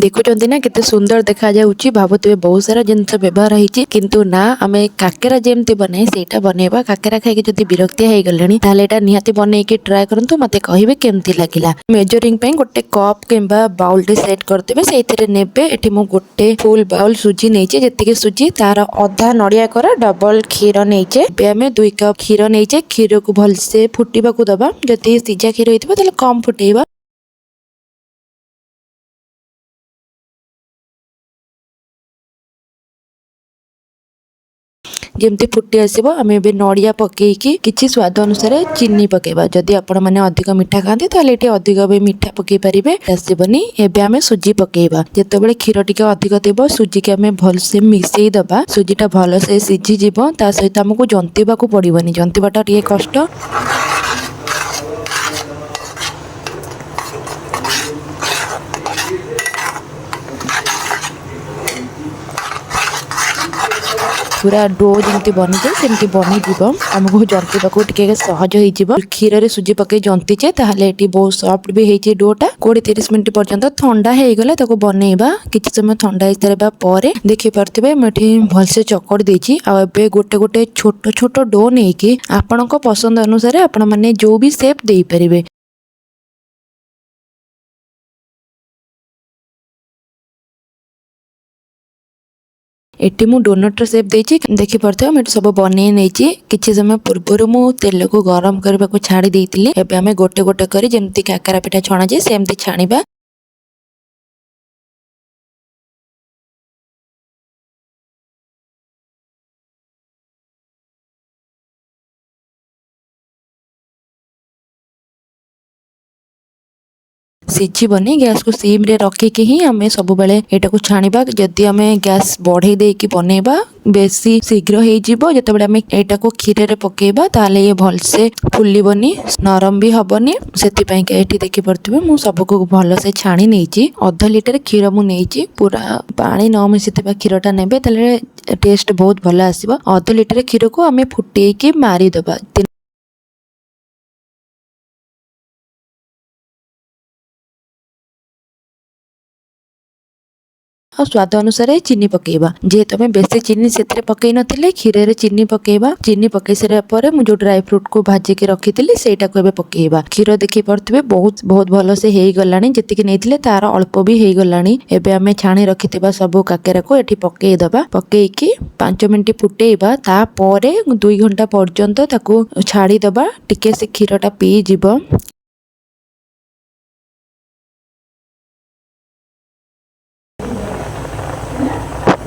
देखुचंती ना केते सुंदर देखा जाउची भाबुतबे बहुत सारा जिनस व्यवहार होईची किंतु ना आमे काकेरा जेमती बनाई सेटा बनेबा काकेरा खाइके जदी विरक्ति हे गलणी ताले एटा निहाती बनै के ट्राई करंतु मते कहिबे केमती लागिला। मेजरिंग पे गोटे कप किंबा बाउल टे सेट करदेबे सेइथिरे नेबे एठी मु गोटे फुल बाउल सुजी नेइचे जेतिके सुजी तार अधा नडिया कर डबल खीर नेइचे बे आमे 2 कप खीर नेइचे खीर को भलसे फुटीबा को दबा जदी सिजा खीर होइतबा ताले कम फुटेइबा। जमती फुटी आसो आम ए नड़िया पकईकी किसी स्वाद अनुसार चीनी पकेबा जदि आपण मैंने अधिक मीठा खाती ताले ये अधिक भी मीठा पकई पारे आसबनी। एबे आमे सुजी पकेबा जिते बड़े क्षीर टिके अधिक थी सुजी के आमे भलसे मिसई दबा सुजीटा भलसे सीझी जीव ता सहित आमको जंतीबा को पड़बनी जंतीबाटा टिके कष्ट। पूरा डो जमती बनी जाए सेमती बनी जीव आमको जंतीबा टिके सहज हो क्षीर रे सुजी पकई जंतीचे ताहले एटी बहुत सॉफ्ट भी होइचे डोटा 20-30 मिनिट पर्यंत ठंडा हो गले ताको बनैबा किछि समय ठंडा हो सारा पर देखि पारथिबे मठी भलसे चकड़ देछि आ एबे गोटे गोटे छोट छोट डो नहीं कि आपनक पसंद अनुसार आपण माने जो भी शेप देई परिबे। एटी मु डोनट शेप देछि देखि परथे हम सब बनै नैछि किछि समय पूर्व मु तेल को गरम करबा को छाड़ी देइतिली एबे हमें गोटे गोटे करी जेमती काकरा पिठा छणा जे सेमती छाणीबा। सिझीबनी गैस को सिम रे रखिकी ही आमे सब बेले एटा को छाणीबा जदि आमे गैस बढ़े देकी बनेबा बेसी शीघ्र हो जिवो जते बेले आमे एटा को खीर रे पकेबा ताले ये भलसे फुल्लीबनी नरम भी हबनी सेति पई के एठी देखि परथबे मु सब को भल से छाणी नेछि आधा लीटर खीर मु नेछि पूरा पानी न मिसितबा खीरटा नेबे ताले टेस्ट बहुत भल आसीबो। आधा लीटर खीर को आमे फुटेई के मारी दबा और स्वाद अनुसार चीनी पकेबा जेहेतु आम बेसी चीनी से पकई नथिले क्षीर रे चीनी पकेबा चीनी पकई सारा पर मु जो ड्राई फ्रूट को भाजिकी रखी सेटा को एबे पकेबा क्षीर देखि परथिबे बहुत बहुत भल से हेई गलानी जतिके नेथिले तार अल्प भी हेई गलानी। एबे आमे छाणी रखिथिबा सब काकेरा को एठी पकई दबा पकईकी 5 मिनिट फुटेइबा ता परे 2 घंटा पर्यंत ताको छाड़ी दबा टिके से क्षीरटा पी जीवो।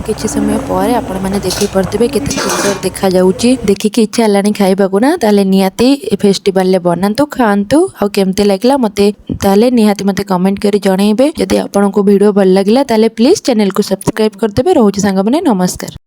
किछि समय पर आपण माने देखि परथिबे केते सुंदर देखा जाउची देखि कि इच्छा लानी खाइबा को ना ताले नियाती फेस्टिवल ले बनांतु खांतु आ केमते लागला मते ताले नियाती मते कमेंट करी जणैबे। जदि आपण को वीडियो भल लागला ताले प्लीज चैनल को सब्सक्राइब कर देबे। रहूची संग माने नमस्कार।